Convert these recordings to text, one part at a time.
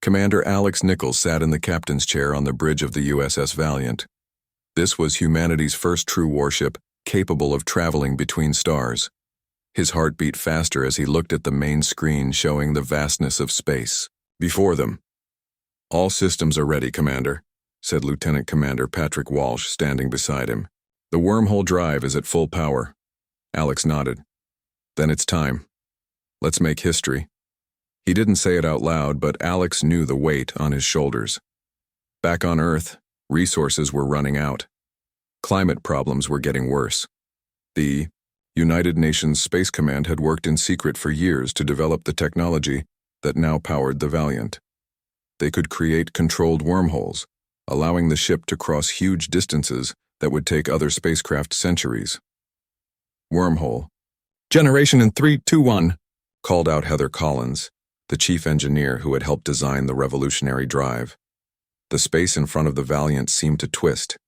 Commander Alex Nichols sat in the captain's chair on the bridge of the USS Valiant. This was humanity's first true warship, capable of traveling between stars. His heart beat faster as he looked at the main screen showing the vastness of space before them. "All systems are ready, Commander," said Lieutenant Commander Patrick Walsh, standing beside him. "The wormhole drive is at full power." Alex nodded. "Then it's time. Let's make history." He didn't say it out loud, but Alex knew the weight on his shoulders. Back on Earth, resources were running out. Climate problems were getting worse. The United Nations Space Command had worked in secret for years to develop the technology that now powered the Valiant. They could create controlled wormholes, allowing the ship to cross huge distances that would take other spacecraft centuries. "Wormhole. Generation in 3, 2, 1, called out Heather Collins, the chief engineer who had helped design the revolutionary drive. The space in front of the Valiant seemed to twist.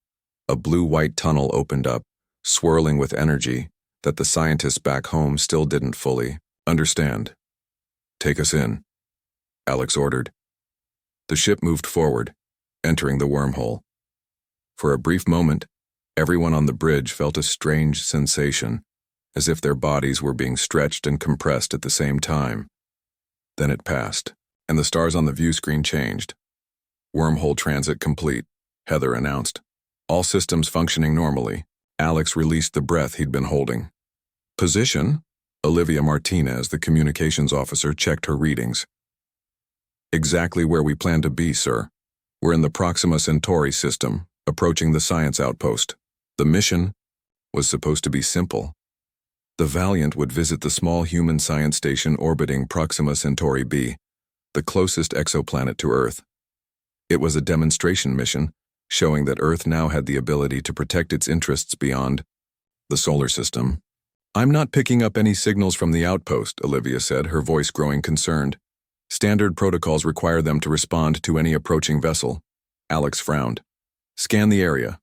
A blue-white tunnel opened up, swirling with energy that the scientists back home still didn't fully understand. "Take us in," Alex ordered. The ship moved forward, entering the wormhole. For a brief moment, everyone on the bridge felt a strange sensation, as if their bodies were being stretched and compressed at the same time. Then it passed, and the stars on the view screen changed. "Wormhole transit complete," Heather announced. "All systems functioning normally." Alex released the breath he'd been holding. "Position?" Olivia Martinez, the communications officer, checked her readings. "Exactly where we plan to be, sir. We're in the Proxima Centauri system, approaching the science outpost. The mission was supposed to be simple. The Valiant would visit the small human science station orbiting Proxima Centauri b, the closest exoplanet to Earth. It was a demonstration mission, showing that Earth now had the ability to protect its interests beyond the solar system." "I'm not picking up any signals from the outpost," Olivia said, her voice growing concerned. "Standard protocols require them to respond to any approaching vessel." Alex frowned. "Scan the area."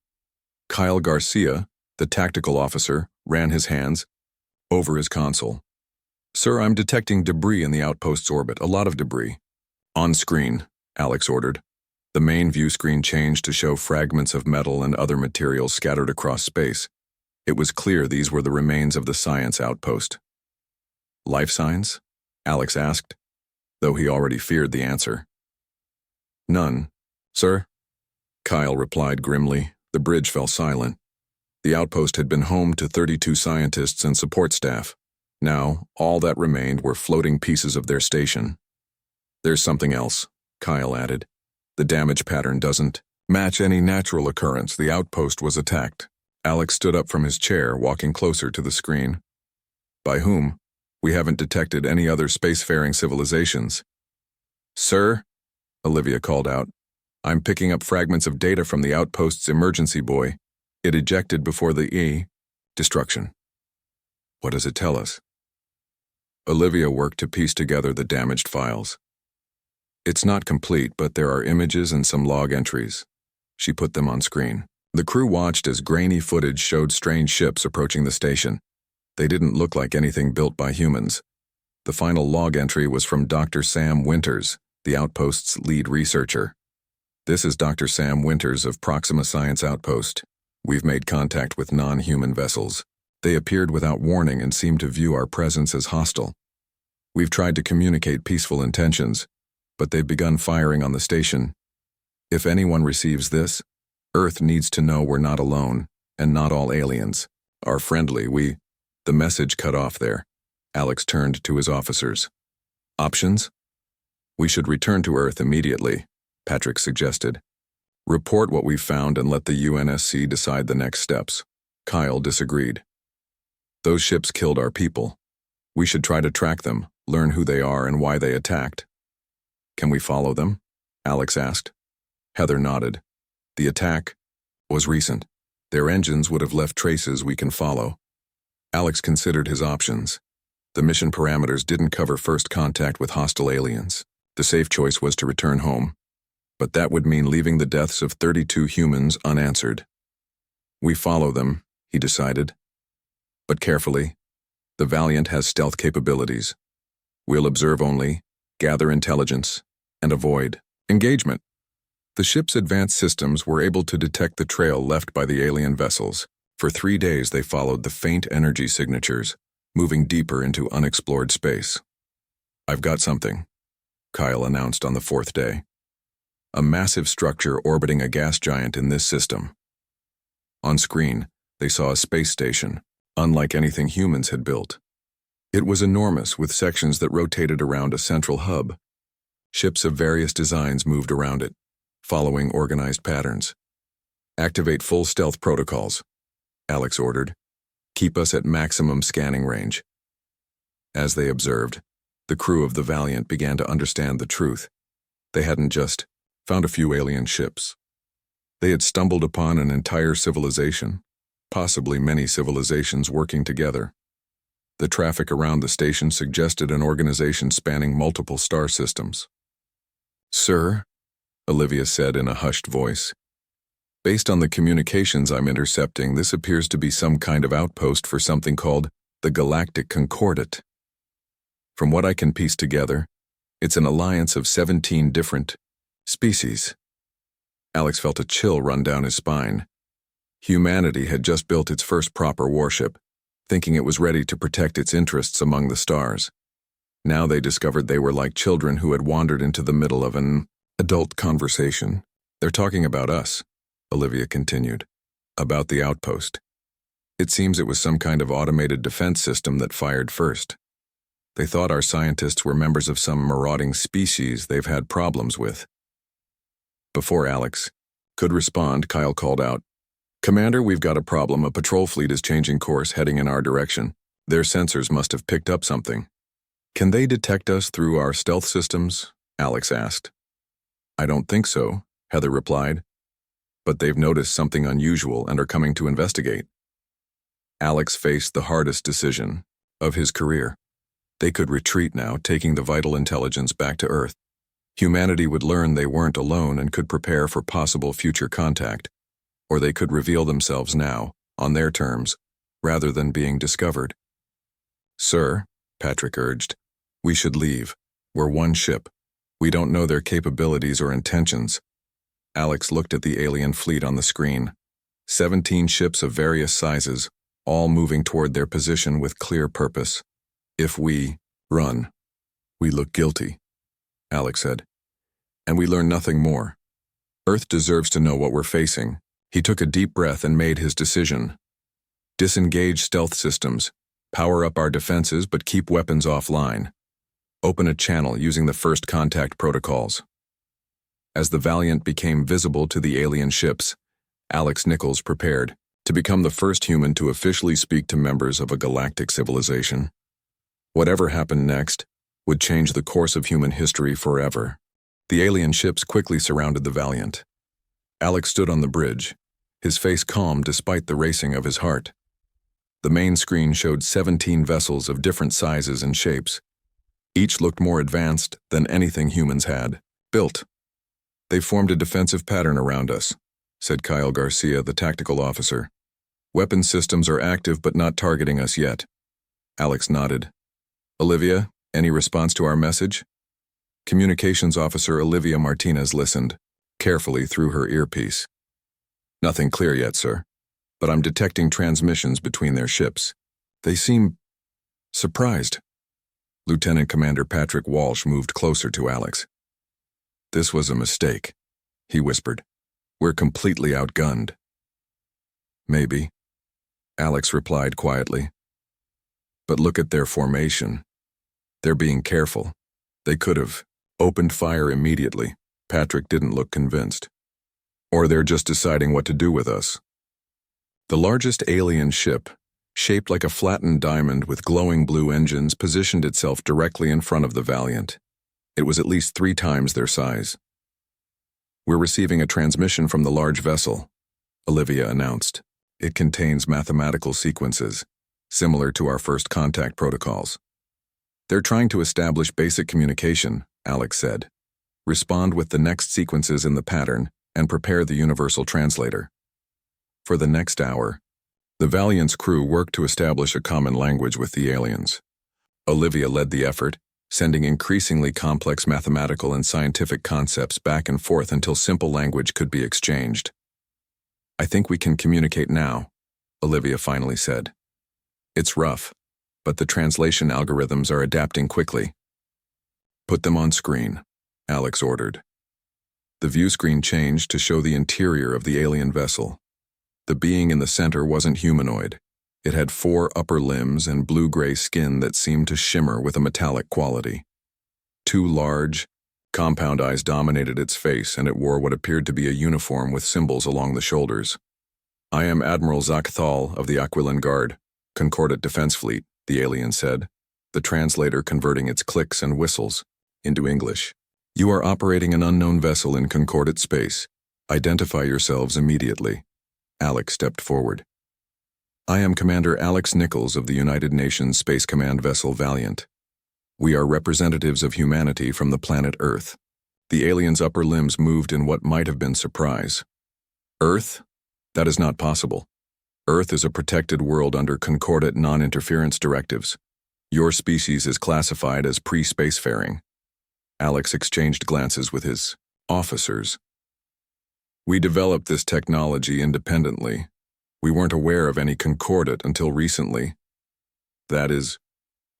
Kyle Garcia, the tactical officer, ran his hands over his console. "Sir, I'm detecting debris in the outpost's orbit, a lot of debris." "On screen," Alex ordered. The main view screen changed to show fragments of metal and other materials scattered across space. It was clear these were the remains of the science outpost. "Life signs?" Alex asked, though he already feared the answer. "None, sir," Kyle replied grimly. The bridge fell silent. The outpost had been home to 32 scientists and support staff. Now, all that remained were floating pieces of their station. "There's something else," Kyle added. "The damage pattern doesn't match any natural occurrence. The outpost was attacked." Alex stood up from his chair, walking closer to the screen. "By whom? We haven't detected any other spacefaring civilizations." "Sir," Olivia called out, "I'm picking up fragments of data from the outpost's emergency buoy. It ejected before the destruction." "What does it tell us?" Olivia worked to piece together the damaged files. "It's not complete, but there are images and some log entries." She put them on screen. The crew watched as grainy footage showed strange ships approaching the station. They didn't look like anything built by humans. The final log entry was from Dr. Sam Winters, the outpost's lead researcher. "This is Dr. Sam Winters of Proxima Science Outpost. We've made contact with non-human vessels. They appeared without warning and seemed to view our presence as hostile. We've tried to communicate peaceful intentions, but they've begun firing on the station. If anyone receives this, Earth needs to know we're not alone, and not all aliens are friendly. The message cut off there. Alex turned to his officers. "Options? We should return to Earth immediately," Patrick suggested. "Report what we've found and let the UNSC decide the next steps." Kyle disagreed. "Those ships killed our people. We should try to track them, learn who they are and why they attacked." "Can we follow them?" Alex asked. Heather nodded. "The attack was recent. Their engines would have left traces we can follow." Alex considered his options. The mission parameters didn't cover first contact with hostile aliens. The safe choice was to return home. But that would mean leaving the deaths of 32 humans unanswered. "We follow them," he decided. "But carefully. The Valiant has stealth capabilities. We'll observe only, gather intelligence, and avoid engagement. The ship's advanced systems were able to detect the trail left by the alien vessels. For 3 days they followed the faint energy signatures, moving deeper into unexplored space. "I've got something," Kyle announced on the 4th day. A massive structure orbiting a gas giant in this system. On screen, they saw a space station, unlike anything humans had built. It was enormous, with sections that rotated around a central hub. Ships of various designs moved around it, following organized patterns. "Activate full stealth protocols," Alex ordered. "Keep us at maximum scanning range." As they observed, the crew of the Valiant began to understand the truth. They hadn't just found a few alien ships. They had stumbled upon an entire civilization, possibly many civilizations working together. The traffic around the station suggested an organization spanning multiple star systems. "Sir," Olivia said in a hushed voice, "based on the communications I'm intercepting, this appears to be some kind of outpost for something called the Galactic Concordate. From what I can piece together, it's an alliance of 17 different species." Alex felt a chill run down his spine. Humanity had just built its first proper warship, thinking it was ready to protect its interests among the stars. Now they discovered they were like children who had wandered into the middle of an adult conversation. "They're talking about us," Olivia continued, "about the outpost. It seems it was some kind of automated defense system that fired first. They thought our scientists were members of some marauding species they've had problems with." Before Alex could respond, Kyle called out, "Commander, we've got a problem. A patrol fleet is changing course, heading in our direction. Their sensors must have picked up something." "Can they detect us through our stealth systems?" Alex asked. "I don't think so," Heather replied. "But they've noticed something unusual and are coming to investigate." Alex faced the hardest decision of his career. They could retreat now, taking the vital intelligence back to Earth. Humanity would learn they weren't alone and could prepare for possible future contact. Or they could reveal themselves now, on their terms, rather than being discovered. "Sir," Patrick urged, "we should leave. We're one ship. We don't know their capabilities or intentions." Alex looked at the alien fleet on the screen. 17 ships of various sizes, all moving toward their position with clear purpose. "If we run, we look guilty," Alex said. "And we learn nothing more. Earth deserves to know what we're facing." He took a deep breath and made his decision. "Disengage stealth systems. Power up our defenses but keep weapons offline. Open a channel using the first contact protocols." As the Valiant became visible to the alien ships, Alex Nichols prepared to become the first human to officially speak to members of a galactic civilization. Whatever happened next would change the course of human history forever. The alien ships quickly surrounded the Valiant. Alex stood on the bridge, his face calm despite the racing of his heart. The main screen showed 17 vessels of different sizes and shapes. Each looked more advanced than anything humans had built. "They formed a defensive pattern around us," said Kyle Garcia, the tactical officer. "Weapon systems are active but not targeting us yet." Alex nodded. "Olivia, any response to our message?" Communications Officer Olivia Martinez listened carefully through her earpiece. "Nothing clear yet, sir, but I'm detecting transmissions between their ships. They seem surprised." Lieutenant Commander Patrick Walsh moved closer to Alex. "This was a mistake," he whispered. "We're completely outgunned." "Maybe," Alex replied quietly. "But look at their formation. They're being careful. They could have opened fire immediately." Patrick didn't look convinced. "Or they're just deciding what to do with us." The largest alien ship, shaped like a flattened diamond with glowing blue engines, positioned itself directly in front of the Valiant. It was at least 3 times their size. "We're receiving a transmission from the large vessel," Olivia announced. "It contains mathematical sequences, similar to our first contact protocols." "They're trying to establish basic communication," Alex said. "Respond with the next sequences in the pattern and prepare the universal translator." For the next hour, the Valiant's crew worked to establish a common language with the aliens. Olivia led the effort, sending increasingly complex mathematical and scientific concepts back and forth until simple language could be exchanged. "I think we can communicate now," Olivia finally said. "It's rough, but the translation algorithms are adapting quickly." "Put them on screen," Alex ordered. The view screen changed to show the interior of the alien vessel. The being in the center wasn't humanoid. It had 4 upper limbs and blue-gray skin that seemed to shimmer with a metallic quality. 2 large, compound eyes dominated its face, and it wore what appeared to be a uniform with symbols along the shoulders. "I am Admiral Zakthal of the Aquilan Guard, Concordat Defense Fleet," the alien said, the translator converting its clicks and whistles into English. "You are operating an unknown vessel in Concordat space. Identify yourselves immediately." Alex stepped forward. "I am Commander Alex Nichols of the United Nations Space Command vessel Valiant. We are representatives of humanity from the planet Earth." The alien's upper limbs moved in what might have been surprise. "Earth? That is not possible. Earth is a protected world under Concordat non-interference directives. Your species is classified as pre-spacefaring." Alex exchanged glances with his officers. "We developed this technology independently. We weren't aware of any Concordat until recently." "That is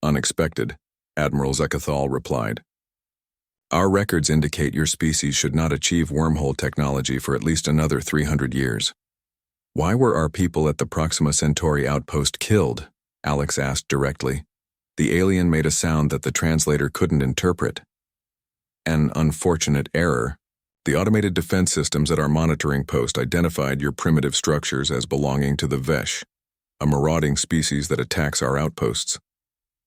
unexpected," Admiral Zekathal replied. "Our records indicate your species should not achieve wormhole technology for at least another 300 years. "Why were our people at the Proxima Centauri outpost killed?" Alex asked directly. The alien made a sound that the translator couldn't interpret. "An unfortunate error. The automated defense systems at our monitoring post identified your primitive structures as belonging to the Vesh, a marauding species that attacks our outposts.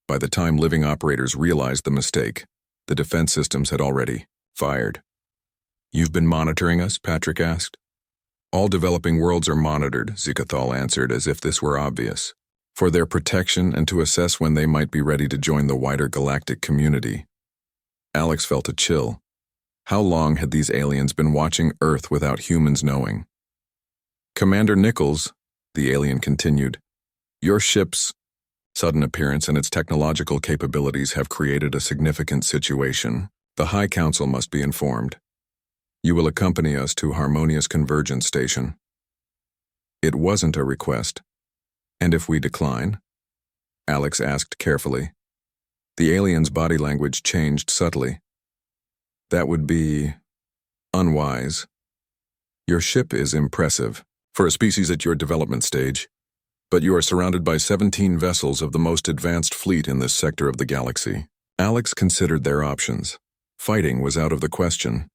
By the time living operators realized the mistake, the defense systems had already fired." "You've been monitoring us?" Patrick asked. "All developing worlds are monitored," Zekathal answered, as if this were obvious, "for their protection and to assess when they might be ready to join the wider galactic community." Alex felt a chill. How long had these aliens been watching Earth without humans knowing? "Commander Nichols," the alien continued, "your ship's sudden appearance and its technological capabilities have created a significant situation. The High Council must be informed. You will accompany us to Harmonious Convergence Station." It wasn't a request. "And if we decline?" Alex asked carefully. The alien's body language changed subtly. "That would be unwise. Your ship is impressive for a species at your development stage, but you are surrounded by 17 vessels of the most advanced fleet in this sector of the galaxy." Alex considered their options. Fighting was out of the question.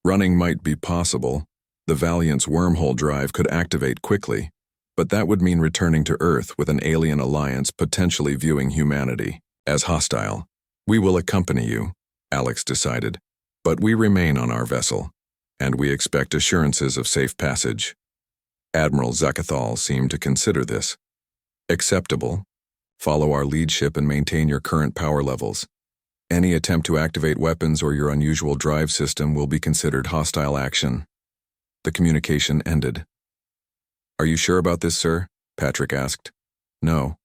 Running might be possible. The Valiant's wormhole drive could activate quickly, but that would mean returning to Earth with an alien alliance potentially viewing humanity as hostile. "We will accompany you," Alex decided, "but we remain on our vessel, and we expect assurances of safe passage." Admiral Zakathal seemed to consider this. "Acceptable. Follow our lead ship and maintain your current power levels. Any attempt to activate weapons or your unusual drive system will be considered hostile action." The communication ended. "Are you sure about this, sir?" Patrick asked. "No,"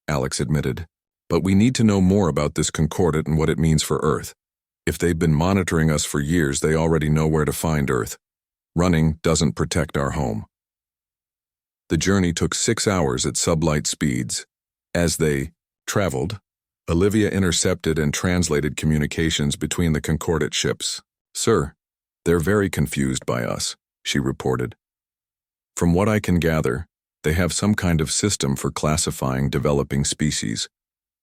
Alex admitted. "But we need to know more about this Concordat and what it means for Earth. If they've been monitoring us for years, they already know where to find Earth. Running doesn't protect our home." The journey took 6 hours at sublight speeds. As they traveled, Olivia intercepted and translated communications between the Concordat ships. "Sir, they're very confused by us," she reported. "From what I can gather, they have some kind of system for classifying developing species.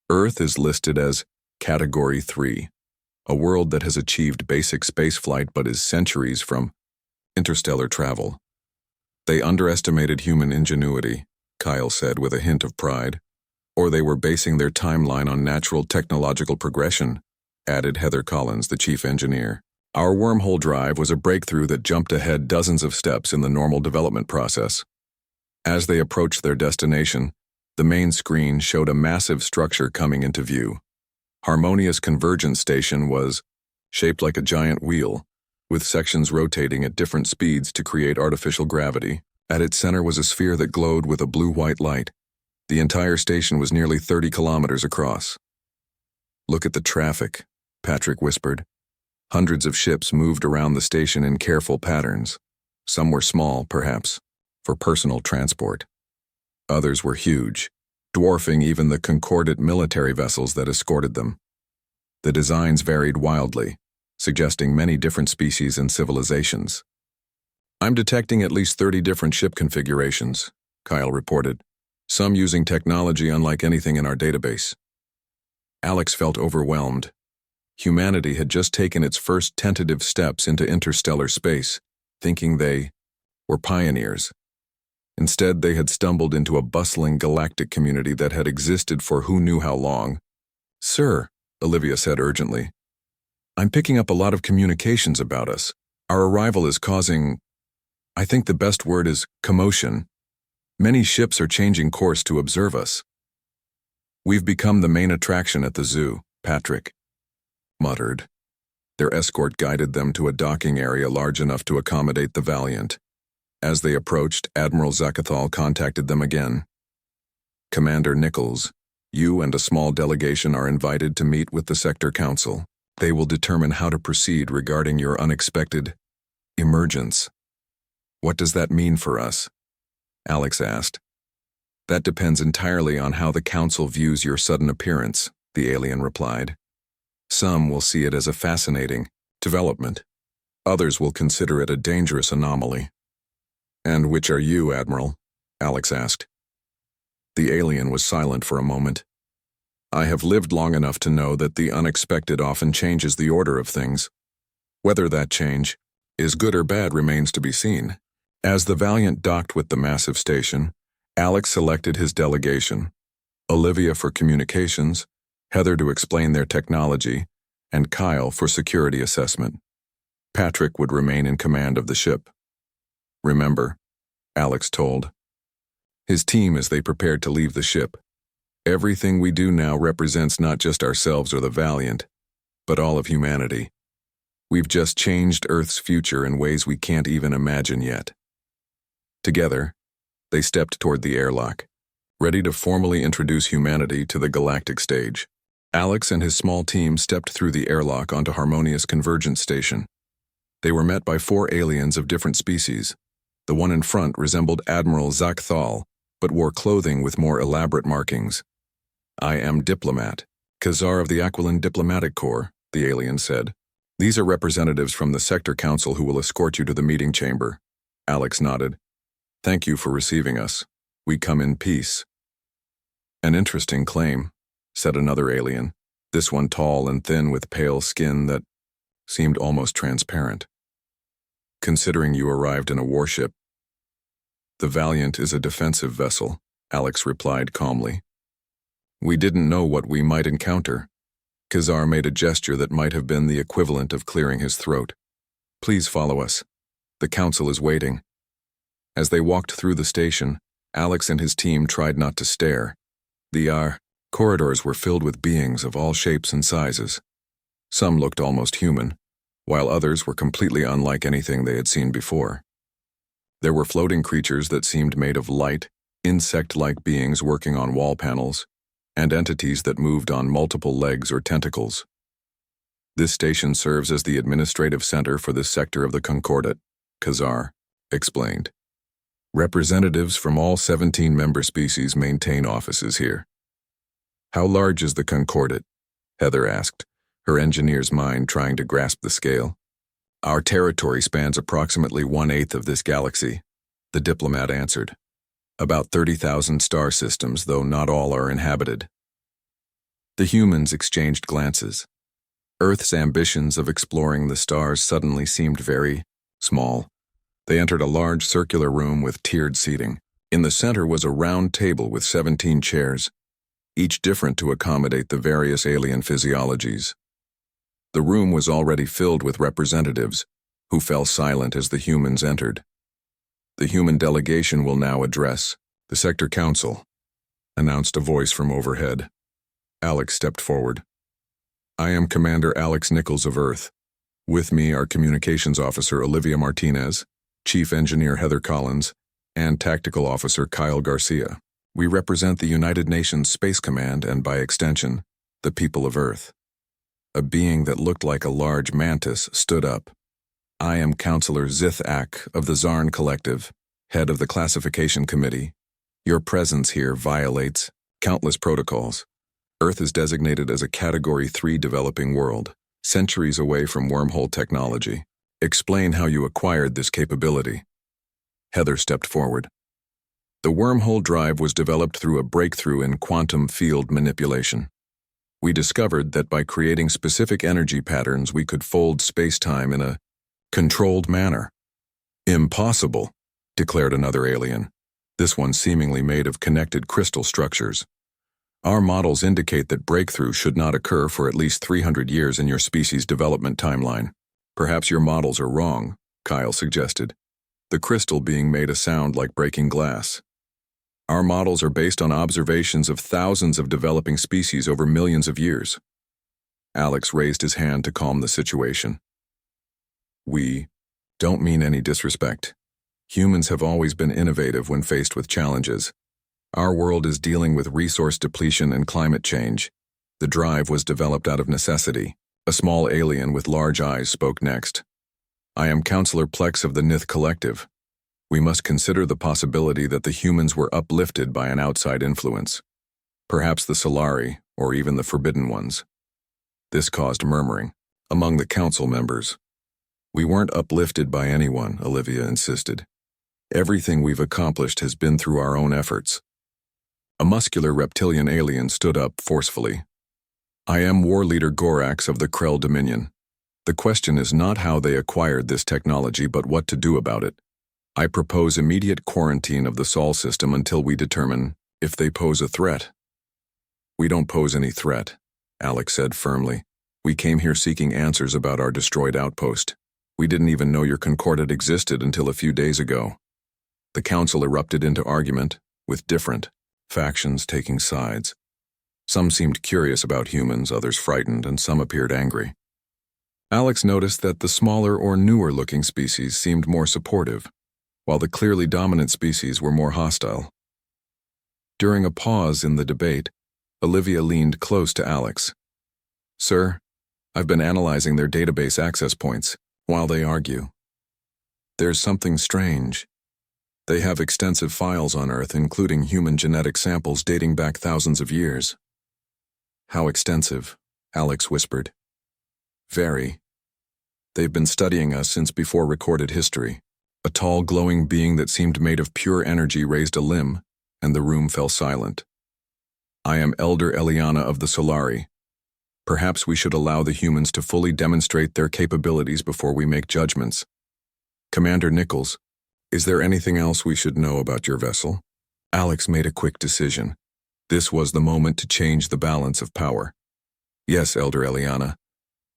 Earth is listed as Category 3, a world that has achieved basic spaceflight but is centuries from interstellar travel. They underestimated human ingenuity," Kyle said with a hint of pride. "Or they were basing their timeline on natural technological progression," added Heather Collins, the chief engineer. "Our wormhole drive was a breakthrough that jumped ahead dozens of steps in the normal development process." As they approached their destination, the main screen showed a massive structure coming into view. Harmonious Convergence Station was shaped like a giant wheel, with sections rotating at different speeds to create artificial gravity. At its center was a sphere that glowed with a blue-white light. The entire station was nearly 30 kilometers across. Look at the traffic, Patrick whispered. Hundreds of ships moved around the station in careful patterns. Some were small, perhaps, for personal transport. Others were huge, dwarfing even the concordant military vessels that escorted them. The designs varied wildly, suggesting many different species and civilizations. I'm detecting at least 30 different ship configurations, Kyle reported, some using technology unlike anything in our database. Alex felt overwhelmed. Humanity had just taken its first tentative steps into interstellar space, thinking they were pioneers. Instead, they had stumbled into a bustling galactic community that had existed for who knew how long. Sir, Olivia said urgently, I'm picking up a lot of communications about us. Our arrival is causing, I think the best word is commotion. Many ships are changing course to observe us. We've become the main attraction at the zoo, Patrick muttered. Their escort guided them to a docking area large enough to accommodate the Valiant. As they approached, Admiral Zakathal contacted them again. Commander Nichols, you and a small delegation are invited to meet with the Sector Council. They will determine how to proceed regarding your unexpected emergence. What does that mean for us? Alex asked. That depends entirely on how the Council views your sudden appearance, the alien replied. Some will see it as a fascinating development. Others will consider it a dangerous anomaly. And which are you, Admiral? Alex asked. The alien was silent for a moment. I have lived long enough to know that the unexpected often changes the order of things. Whether that change is good or bad remains to be seen. As the Valiant docked with the massive station, Alex selected his delegation, Olivia for communications, Heather to explain their technology, and Kyle for security assessment. Patrick would remain in command of the ship. Remember, Alex told his team as they prepared to leave the ship. Everything we do now represents not just ourselves or the Valiant, but all of humanity. We've just changed Earth's future in ways we can't even imagine yet. Together, they stepped toward the airlock, ready to formally introduce humanity to the galactic stage. Alex and his small team stepped through the airlock onto Harmonious Convergence Station. They were met by 4 aliens of different species. The one in front resembled Admiral Zakathal, but wore clothing with more elaborate markings. I am Diplomat, Khazar of the Aquiline Diplomatic Corps, the alien said. These are representatives from the Sector Council who will escort you to the meeting chamber. Alex nodded. Thank you for receiving us. We come in peace. An interesting claim, said another alien, this one tall and thin with pale skin that seemed almost transparent. Considering you arrived in a warship. The Valiant is a defensive vessel, Alex replied calmly. We didn't know what we might encounter. Khazar made a gesture that might have been the equivalent of clearing his throat. Please follow us. The council is waiting. As they walked through the station, Alex and his team tried not to stare. The corridors were filled with beings of all shapes and sizes. Some looked almost human, while others were completely unlike anything they had seen before. There were floating creatures that seemed made of light, insect-like beings working on wall panels, and entities that moved on multiple legs or tentacles. This station serves as the administrative center for this sector of the Concordat, Khazar explained. Representatives from all 17 member species maintain offices here. How large is the Concordat? Heather asked, her engineer's mind trying to grasp the scale. Our territory spans approximately 1/8 of this galaxy, the diplomat answered. About 30,000 star systems, though not all are inhabited. The humans exchanged glances. Earth's ambitions of exploring the stars suddenly seemed very small. They entered a large circular room with tiered seating. In the center was a round table with 17 chairs, each different to accommodate the various alien physiologies. The room was already filled with representatives, who fell silent as the humans entered. The human delegation will now address the Sector Council, announced a voice from overhead. Alex stepped forward. I am Commander Alex Nichols of Earth. With me are Communications Officer Olivia Martinez, Chief Engineer Heather Collins, and Tactical Officer Kyle Garcia. We represent the United Nations Space Command and, by extension, the people of Earth. A being that looked like a large mantis stood up. "I am Counselor Zith-Ak of the Zarn Collective, head of the Classification Committee. Your presence here violates countless protocols. Earth is designated as a Category 3 developing world, centuries away from wormhole technology. Explain how you acquired this capability." Heather stepped forward. "The wormhole drive was developed through a breakthrough in quantum field manipulation. We discovered that by creating specific energy patterns we could fold space-time in a controlled manner." "Impossible," declared another alien, this one seemingly made of connected crystal structures. "Our models indicate that breakthrough should not occur for at least 300 years in your species' development timeline." "Perhaps your models are wrong," Kyle suggested, the crystal being made a sound like breaking glass. "Our models are based on observations of thousands of developing species over millions of years." Alex raised his hand to calm the situation. "We don't mean any disrespect. Humans have always been innovative when faced with challenges. Our world is dealing with resource depletion and climate change. The drive was developed out of necessity." A small alien with large eyes spoke next. "I am Counselor Plex of the Nith Collective. We must consider the possibility that the humans were uplifted by an outside influence. Perhaps the Solari, or even the Forbidden Ones." This caused murmuring among the council members. "We weren't uplifted by anyone," Olivia insisted. "Everything we've accomplished has been through our own efforts." A muscular reptilian alien stood up forcefully. "I am War Leader Gorax of the Krell Dominion. The question is not how they acquired this technology, but what to do about it. I propose immediate quarantine of the Sol system until we determine if they pose a threat." "We don't pose any threat," Alex said firmly. "We came here seeking answers about our destroyed outpost. We didn't even know your Concordat existed until a few days ago." The council erupted into argument, with different factions taking sides. Some seemed curious about humans, others frightened, and some appeared angry. Alex noticed that the smaller or newer-looking species seemed more supportive, while the clearly dominant species were more hostile. During a pause in the debate, Olivia leaned close to Alex. "Sir, I've been analyzing their database access points while they argue. There's something strange. They have extensive files on Earth, including human genetic samples dating back thousands of years." "How extensive?" Alex whispered. "Very. They've been studying us since before recorded history." A tall, glowing being that seemed made of pure energy raised a limb, and the room fell silent. "I am Elder Eliana of the Solari. Perhaps we should allow the humans to fully demonstrate their capabilities before we make judgments. Commander Nichols, is there anything else we should know about your vessel?" Alex made a quick decision. This was the moment to change the balance of power. "Yes, Elder Eliana.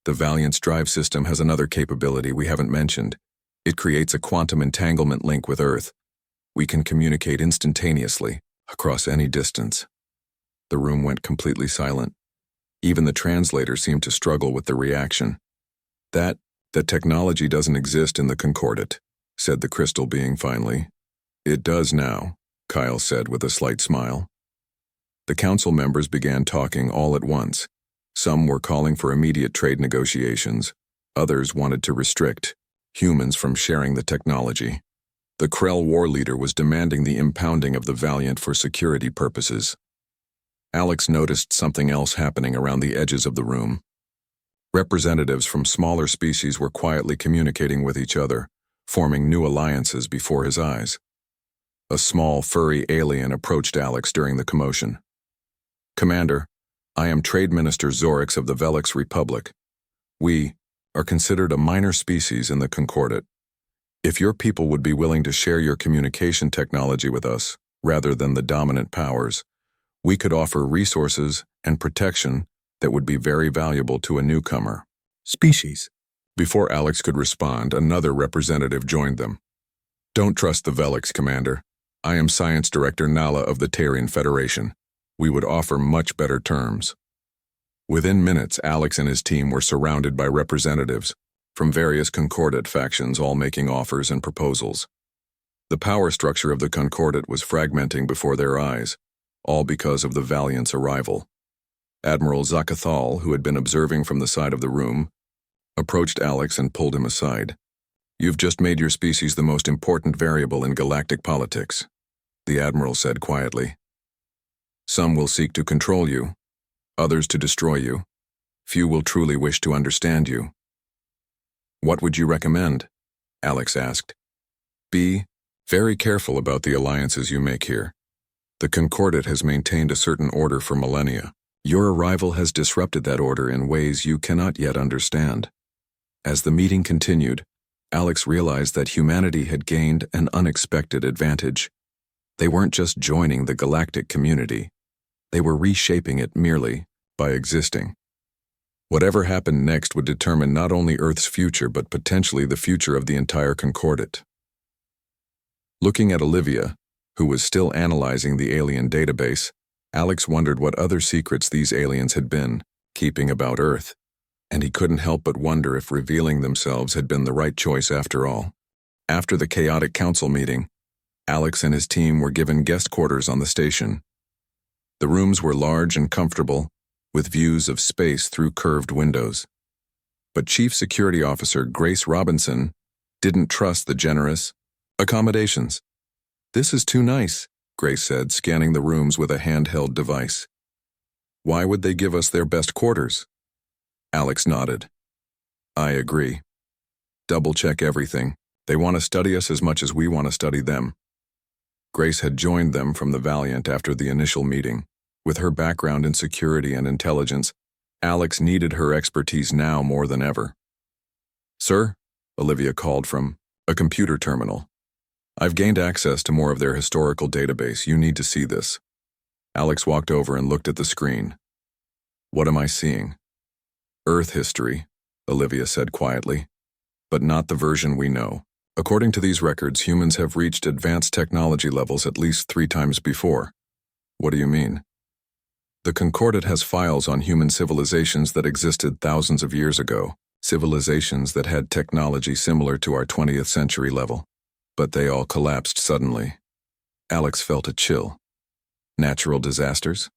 The Valiant's drive system has another capability we haven't mentioned. It creates a quantum entanglement link with Earth. We can communicate instantaneously, across any distance." The room went completely silent. Even the translator seemed to struggle with the reaction. That technology doesn't exist in the Concordat," said the crystal being finally. "It does now," Kyle said with a slight smile. The council members began talking all at once. Some were calling for immediate trade negotiations. Others wanted to restrict humans from sharing the technology. The Krell war leader was demanding the impounding of the Valiant for security purposes. Alex noticed something else happening around the edges of the room. Representatives from smaller species were quietly communicating with each other, forming new alliances before his eyes. A small, furry alien approached Alex during the commotion. "Commander, I am Trade Minister Zorix of the Velix Republic. We are considered a minor species in the Concordat. If your people would be willing to share your communication technology with us, rather than the dominant powers, we could offer resources and protection that would be very valuable to a newcomer." "Species." Before Alex could respond, another representative joined them. "Don't trust the Velix, Commander. I am Science Director Nala of the Tarian Federation. We would offer much better terms." Within minutes, Alex and his team were surrounded by representatives from various Concordat factions, all making offers and proposals. The power structure of the Concordat was fragmenting before their eyes, all because of the Valiant's arrival. Admiral Zakathal, who had been observing from the side of the room, approached Alex and pulled him aside. "You've just made your species the most important variable in galactic politics," the Admiral said quietly. "Some will seek to control you, others to destroy you. Few will truly wish to understand you." "What would you recommend?" Alex asked. "Be very careful about the alliances you make here. The Concordat has maintained a certain order for millennia. Your arrival has disrupted that order in ways you cannot yet understand." As the meeting continued, Alex realized that humanity had gained an unexpected advantage. They weren't just joining the galactic community. They were reshaping it merely by existing. Whatever happened next would determine not only Earth's future but potentially the future of the entire Concordat. Looking at Olivia, who was still analyzing the alien database, Alex wondered what other secrets these aliens had been keeping about Earth, and he couldn't help but wonder if revealing themselves had been the right choice after all. After the chaotic council meeting, Alex and his team were given guest quarters on the station. The rooms were large and comfortable, with views of space through curved windows. But Chief Security Officer Grace Robinson didn't trust the generous accommodations. "This is too nice," Grace said, scanning the rooms with a handheld device. "Why would they give us their best quarters?" Alex nodded. "I agree. Double-check everything. They want to study us as much as we want to study them." Grace had joined them from the Valiant after the initial meeting. With her background in security and intelligence, Alex needed her expertise now more than ever. "Sir," Olivia called from a computer terminal. "I've gained access to more of their historical database. You need to see this." Alex walked over and looked at the screen. "What am I seeing?" "Earth history," Olivia said quietly, "but not the version we know. According to these records, humans have reached advanced technology levels at least 3 times before." "What do you mean?" "The Concordat has files on human civilizations that existed thousands of years ago, civilizations that had technology similar to our 20th century level. But they all collapsed suddenly." Alex felt a chill. "Natural disasters?"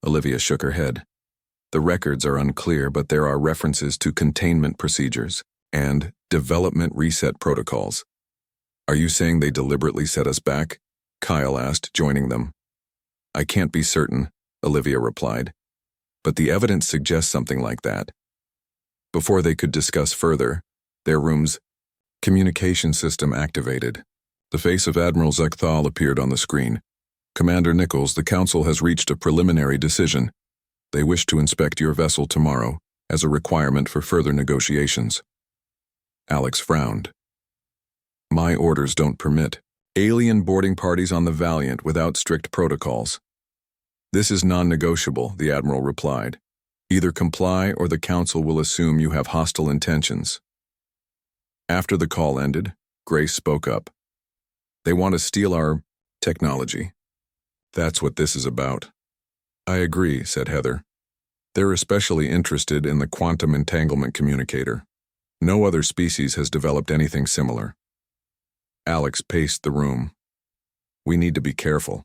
Olivia shook her head. "The records are unclear, but there are references to containment procedures and development reset protocols." "Are you saying they deliberately set us back?" Kyle asked, joining them. "I can't be certain," Olivia replied, "but the evidence suggests something like that." Before they could discuss further, their room's communication system activated. The face of Admiral Zekthal appeared on the screen. "Commander Nichols, the Council has reached a preliminary decision. They wish to inspect your vessel tomorrow as a requirement for further negotiations." Alex frowned. "My orders don't permit alien boarding parties on the Valiant without strict protocols." "This is non-negotiable," the Admiral replied. "Either comply or the Council will assume you have hostile intentions." After the call ended, Grace spoke up. "They want to steal our technology. That's what this is about." "I agree," said Heather. "They're especially interested in the quantum entanglement communicator. No other species has developed anything similar." Alex paced the room. "We need to be careful.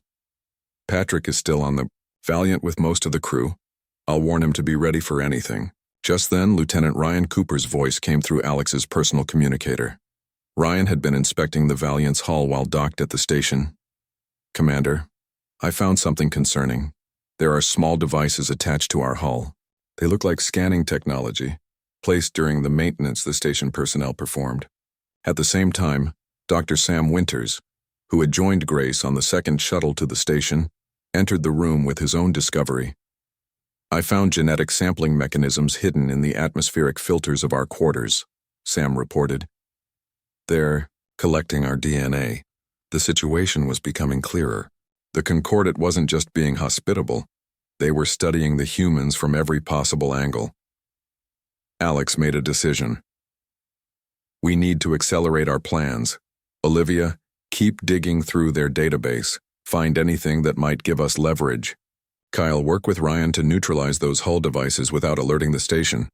Patrick is still on the Valiant with most of the crew. I'll warn him to be ready for anything." Just then, Lieutenant Ryan Cooper's voice came through Alex's personal communicator. Ryan had been inspecting the Valiant's hull while docked at the station. "Commander, I found something concerning. There are small devices attached to our hull. They look like scanning technology, placed during the maintenance the station personnel performed." At the same time, Dr. Sam Winters, who had joined Grace on the second shuttle to the station, entered the room with his own discovery. "I found genetic sampling mechanisms hidden in the atmospheric filters of our quarters," Sam reported. "They're collecting our DNA." The situation was becoming clearer. The Concordat wasn't just being hospitable. They were studying the humans from every possible angle. Alex made a decision. "We need to accelerate our plans. Olivia, keep digging through their database. Find anything that might give us leverage. Kyle, work with Ryan to neutralize those hull devices without alerting the station.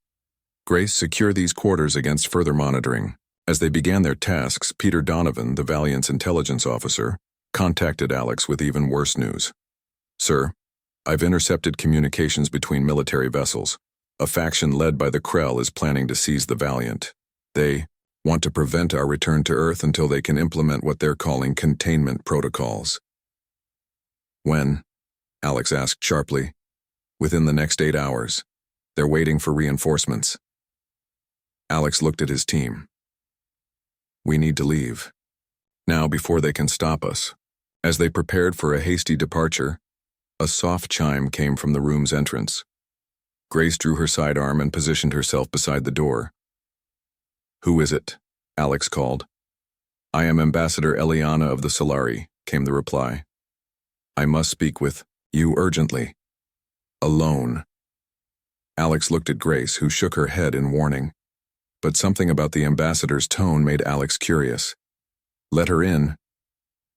Grace, secure these quarters against further monitoring." As they began their tasks, Peter Donovan, the Valiant's intelligence officer, contacted Alex with even worse news. "Sir, I've intercepted communications between military vessels. A faction led by the Krell is planning to seize the Valiant. They want to prevent our return to Earth until they can implement what they're calling containment protocols. When? Alex asked sharply. Within the next 8 hours. They're waiting for reinforcements. Alex looked at his team. We need to leave. Now, before they can stop us. As they prepared for a hasty departure, a soft chime came from the room's entrance. Grace drew her sidearm and positioned herself beside the door. Who is it? Alex called. I am Ambassador Eliana of the Solari, came the reply. I must speak with you urgently. Alone. Alex looked at Grace, who shook her head in warning. But something about the ambassador's tone made Alex curious. Let her in,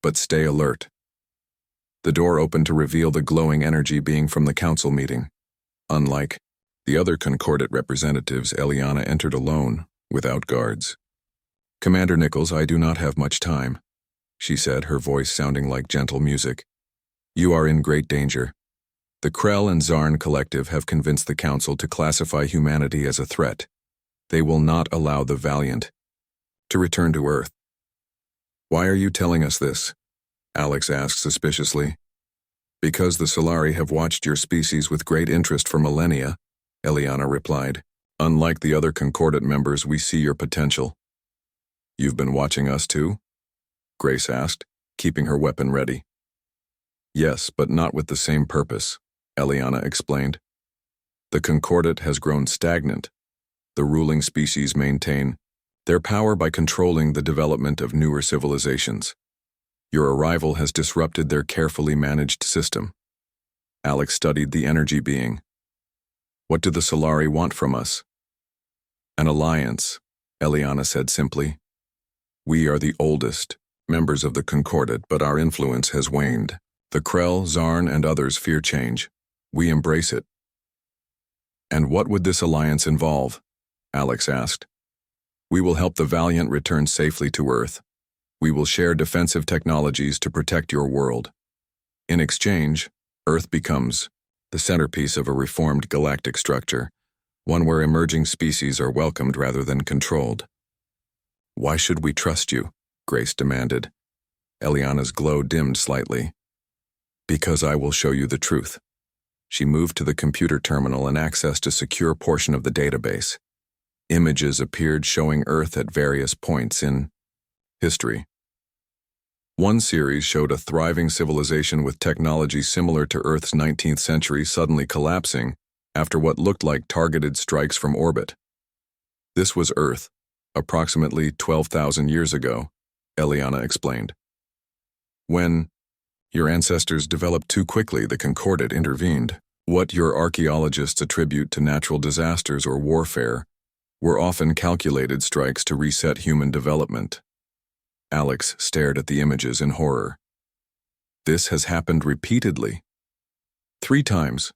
but stay alert. The door opened to reveal the glowing energy being from the council meeting. Unlike the other Concordat representatives, Eliana entered alone, without guards. Commander Nichols, I do not have much time, she said, her voice sounding like gentle music. You are in great danger. The Krell and Zarn Collective have convinced the Council to classify humanity as a threat. They will not allow the Valiant to return to Earth. Why are you telling us this? Alex asked suspiciously. Because the Solari have watched your species with great interest for millennia, Eliana replied. Unlike the other Concordat members, we see your potential. You've been watching us too? Grace asked, keeping her weapon ready. Yes, but not with the same purpose, Eliana explained. The Concordat has grown stagnant. The ruling species maintain their power by controlling the development of newer civilizations. Your arrival has disrupted their carefully managed system. Alex studied the energy being. What do the Solari want from us? An alliance, Eliana said simply. We are the oldest members of the Concordat, but our influence has waned. The Krell, Zarn, and others fear change. We embrace it. And what would this alliance involve? Alex asked. We will help the Valiant return safely to Earth. We will share defensive technologies to protect your world. In exchange, Earth becomes the centerpiece of a reformed galactic structure, one where emerging species are welcomed rather than controlled. Why should we trust you? Grace demanded. Eliana's glow dimmed slightly. Because I will show you the truth. She moved to the computer terminal and accessed a secure portion of the database. Images appeared showing Earth at various points in history. One series showed a thriving civilization with technology similar to Earth's 19th century suddenly collapsing after what looked like targeted strikes from orbit. This was Earth, approximately 12,000 years ago, Eliana explained. When your ancestors developed too quickly, the Concordat intervened. What your archaeologists attribute to natural disasters or warfare were often calculated strikes to reset human development. Alex stared at the images in horror. This has happened repeatedly. 3 times,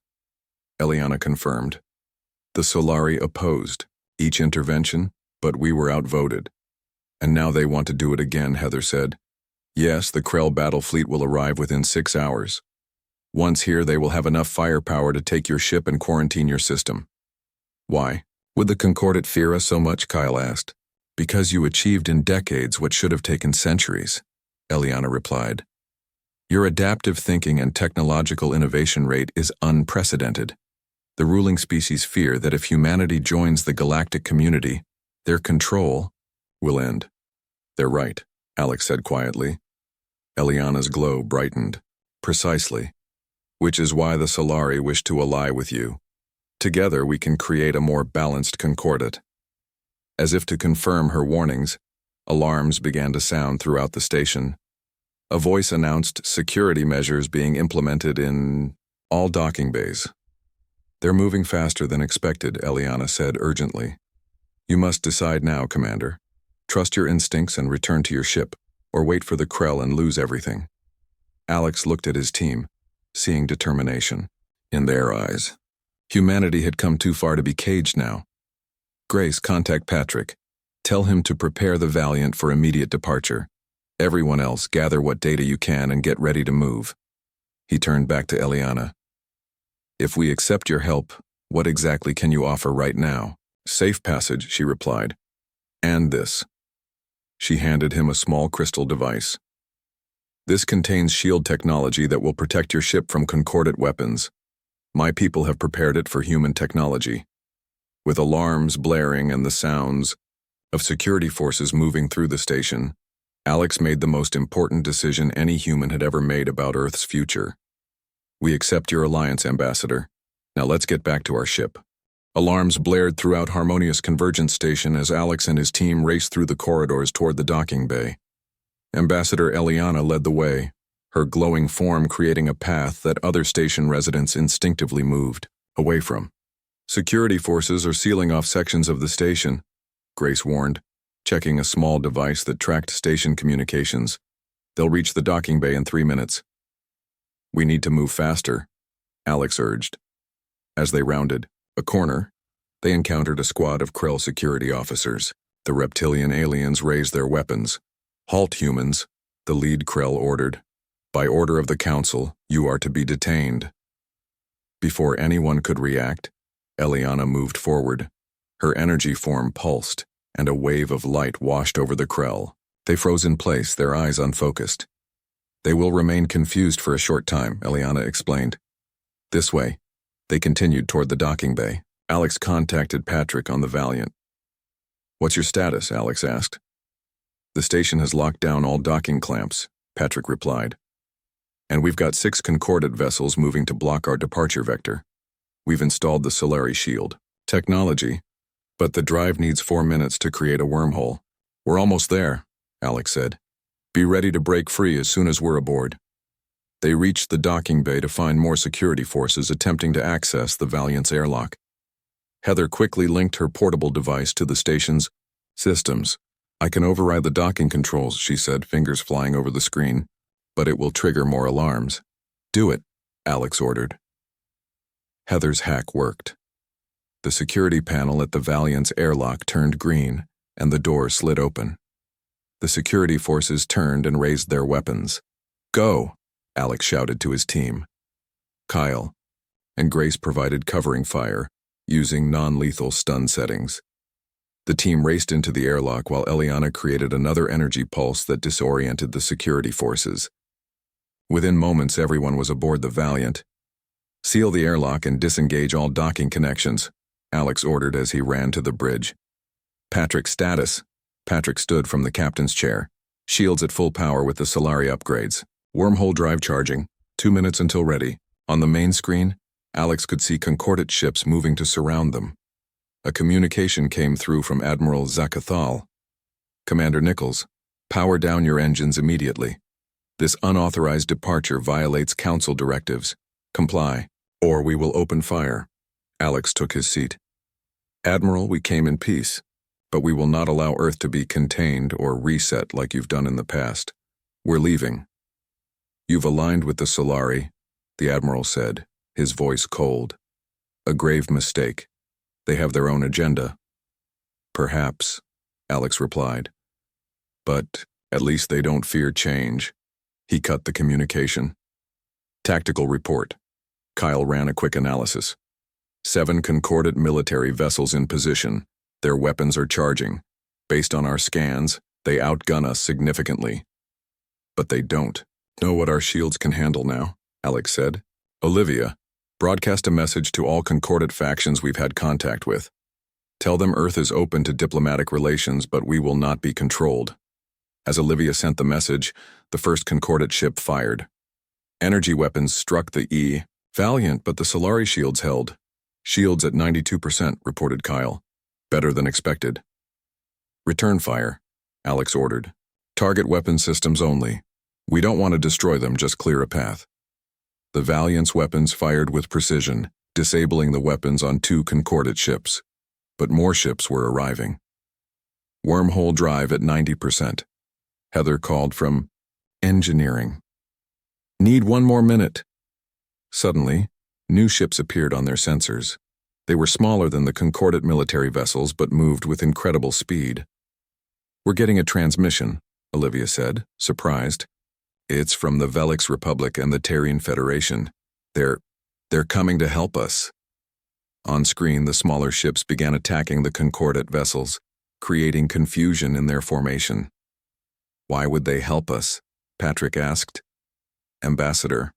Eliana confirmed. The Solari opposed each intervention, but we were outvoted. And now they want to do it again, Heather said. Yes, the Krell battle fleet will arrive within 6 hours. Once here, they will have enough firepower to take your ship and quarantine your system. Why would the Concordat fear us so much? Kyle asked. Because you achieved in decades what should have taken centuries, Eliana replied. Your adaptive thinking and technological innovation rate is unprecedented. The ruling species fear that if humanity joins the galactic community, their control will end. They're right, Alex said quietly. Eliana's glow brightened. Precisely. Which is why the Solari wish to ally with you. Together we can create a more balanced Concordat. As if to confirm her warnings, alarms began to sound throughout the station. A voice announced security measures being implemented in all docking bays. They're moving faster than expected, Eliana said urgently. You must decide now, Commander. Trust your instincts and return to your ship, or wait for the Krell and lose everything. Alex looked at his team, seeing determination in their eyes. Humanity had come too far to be caged now. Grace, contact Patrick. Tell him to prepare the Valiant for immediate departure. Everyone else, gather what data you can and get ready to move. He turned back to Eliana. If we accept your help, what exactly can you offer right now? Safe passage, she replied. And this. She handed him a small crystal device. This contains shield technology that will protect your ship from concordant weapons. My people have prepared it for human technology. With alarms blaring and the sounds of security forces moving through the station, Alex made the most important decision any human had ever made about Earth's future. We accept your alliance, Ambassador. Now let's get back to our ship. Alarms blared throughout Harmonious Convergence Station as Alex and his team raced through the corridors toward the docking bay. Ambassador Eliana led the way, her glowing form creating a path that other station residents instinctively moved away from. Security forces are sealing off sections of the station, Grace warned, checking a small device that tracked station communications. They'll reach the docking bay in 3 minutes. We need to move faster, Alex urged. As they rounded a corner, they encountered a squad of Krell security officers. The reptilian aliens raised their weapons. Halt, humans, the lead Krell ordered. By order of the Council, you are to be detained. Before anyone could react, Eliana moved forward. Her energy form pulsed, and a wave of light washed over the Krell. They froze in place, their eyes unfocused. They will remain confused for a short time, Eliana explained. This way. They continued toward the docking bay. Alex contacted Patrick on the Valiant. What's your status? Alex asked. The station has locked down all docking clamps, Patrick replied. And we've got 6 concordant vessels moving to block our departure vector. We've installed the Solari shield. Technology. But the drive needs 4 minutes to create a wormhole. We're almost there, Alex said. Be ready to break free as soon as we're aboard. They reached the docking bay to find more security forces attempting to access the Valiant's airlock. Heather quickly linked her portable device to the station's systems. I can override the docking controls, she said, fingers flying over the screen, but it will trigger more alarms. Do it, Alex ordered. Heather's hack worked. The security panel at the Valiant's airlock turned green, and the door slid open. The security forces turned and raised their weapons. Go! Alex shouted to his team. Kyle and Grace provided covering fire, using non-lethal stun settings. The team raced into the airlock while Eliana created another energy pulse that disoriented the security forces. Within moments, everyone was aboard the Valiant. Seal the airlock and disengage all docking connections, Alex ordered as he ran to the bridge. Patrick, status. Patrick stood from the captain's chair. Shields at full power with the Solari upgrades. Wormhole drive charging. 2 minutes until ready. On the main screen, Alex could see concordant ships moving to surround them. A communication came through from Admiral Zakathal. Commander Nichols, power down your engines immediately. This unauthorized departure violates Council directives. Comply, or we will open fire. Alex took his seat. Admiral, we came in peace, but we will not allow Earth to be contained or reset like you've done in the past. We're leaving. You've aligned with the Solari, the Admiral said, his voice cold. A grave mistake. They have their own agenda. Perhaps, Alex replied. But at least they don't fear change. He cut the communication. Tactical report. Kyle ran a quick analysis. 7 concordant military vessels in position. Their weapons are charging. Based on our scans, they outgun us significantly. But they don't know what our shields can handle now, Alex said. Olivia, broadcast a message to all concordant factions we've had contact with. Tell them Earth is open to diplomatic relations, but we will not be controlled. As Olivia sent the message, the first concordant ship fired. Energy weapons struck the E. Valiant, but the Solari shields held. Shields at 92%, reported Kyle. Better than expected. Return fire, Alex ordered. Target weapon systems only. We don't want to destroy them, just clear a path. The Valiant's weapons fired with precision, disabling the weapons on 2 concordant ships. But more ships were arriving. Wormhole drive at 90%. Heather called from engineering. Need 1 more minute. Suddenly, new ships appeared on their sensors. They were smaller than the concordant military vessels but moved with incredible speed. We're getting a transmission, Olivia said, surprised. It's from the Velix Republic and the Terrian Federation. They're They're coming to help us. On screen, the smaller ships began attacking the Concordat vessels, creating confusion in their formation. Why would they help us? Patrick asked. Ambassador.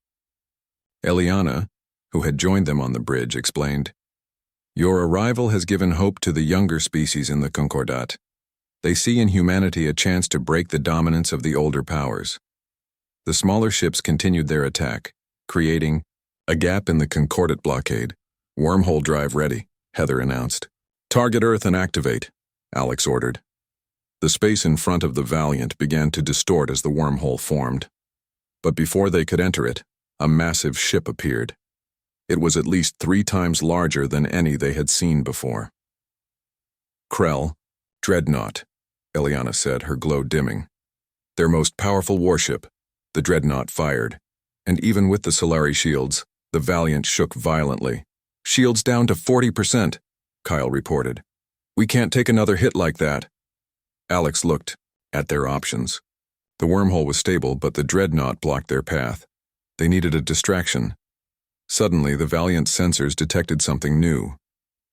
Eliana, who had joined them on the bridge, explained, Your arrival has given hope to the younger species in the Concordat. They see in humanity a chance to break the dominance of the older powers. The smaller ships continued their attack, creating a gap in the Concordat blockade. Wormhole drive ready, Heather announced. Target Earth and activate, Alex ordered. The space in front of the Valiant began to distort as the wormhole formed. But before they could enter it, a massive ship appeared. It was at least 3 times larger than any they had seen before. Krell, Dreadnought, Eliana said, her glow dimming. Their most powerful warship, the Dreadnought fired, and even with the Solari shields, the Valiant shook violently. Shields down to 40%, Kyle reported. We can't take another hit like that. Alex looked at their options. The wormhole was stable, but the Dreadnought blocked their path. They needed a distraction. Suddenly, the Valiant sensors detected something new.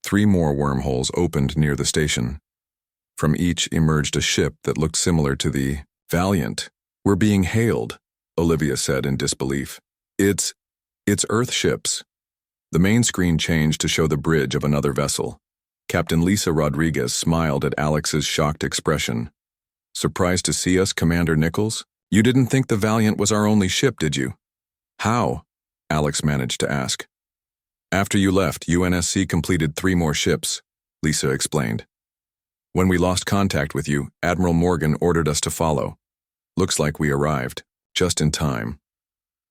3 more wormholes opened near the station. From each emerged a ship that looked similar to the Valiant. We're being hailed, Olivia said in disbelief. It's Earth ships. The main screen changed to show the bridge of another vessel. Captain Lisa Rodriguez smiled at Alex's shocked expression. Surprised to see us, Commander Nichols? You didn't think the Valiant was our only ship, did you? How? Alex managed to ask. After you left, UNSC completed 3 more ships, Lisa explained. When we lost contact with you, Admiral Morgan ordered us to follow. Looks like we arrived, just in time.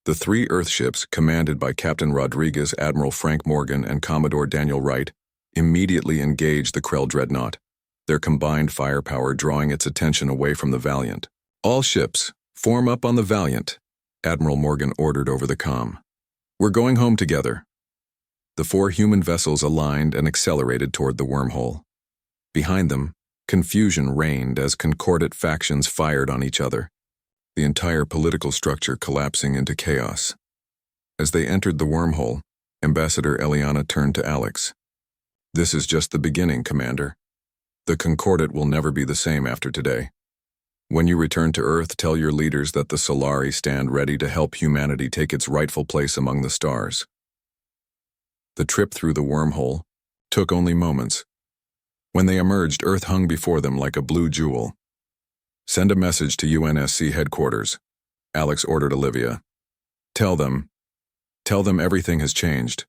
The 3 Earth ships, commanded by Captain Rodriguez, Admiral Frank Morgan, and Commodore Daniel Wright, immediately engaged the Krell Dreadnought, their combined firepower drawing its attention away from the Valiant. All ships, form up on the Valiant, Admiral Morgan ordered over the comm. We're going home together. The 4 human vessels aligned and accelerated toward the wormhole. Behind them, confusion reigned as Concordat factions fired on each other, the entire political structure collapsing into chaos. As they entered the wormhole, Ambassador Eliana turned to Alex. This is just the beginning, Commander. The Concordat will never be the same after today. When you return to Earth, tell your leaders that the Solari stand ready to help humanity take its rightful place among the stars. The trip through the wormhole took only moments. When they emerged, Earth hung before them like a blue jewel. Send a message to UNSC headquarters, Alex ordered Olivia. Tell them everything has changed.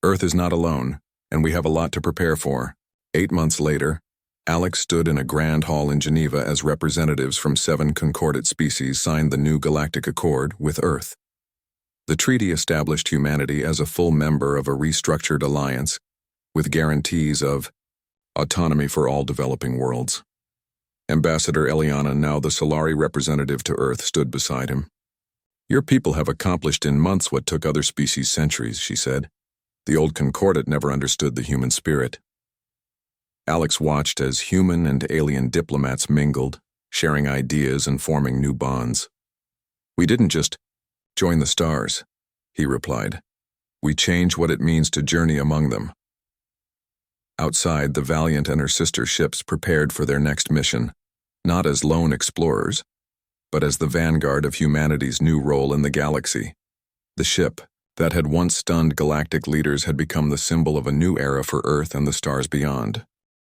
Earth is not alone, and we have a lot to prepare for. 8 months later, Alex stood in a grand hall in Geneva as representatives from 7 Concordat species signed the new Galactic Accord with Earth. The treaty established humanity as a full member of a restructured alliance, with guarantees of autonomy for all developing worlds. Ambassador Eliana, now the Solari representative to Earth, stood beside him. Your people have accomplished in months what took other species centuries, she said. The old Concordat never understood the human spirit. Alex watched as human and alien diplomats mingled, sharing ideas and forming new bonds. We didn't just join the stars, he replied. We change what it means to journey among them. Outside, the Valiant and her sister ships prepared for their next mission, not as lone explorers, but as the vanguard of humanity's new role in the galaxy. The ship that had once stunned galactic leaders had become the symbol of a new era for Earth and the stars beyond.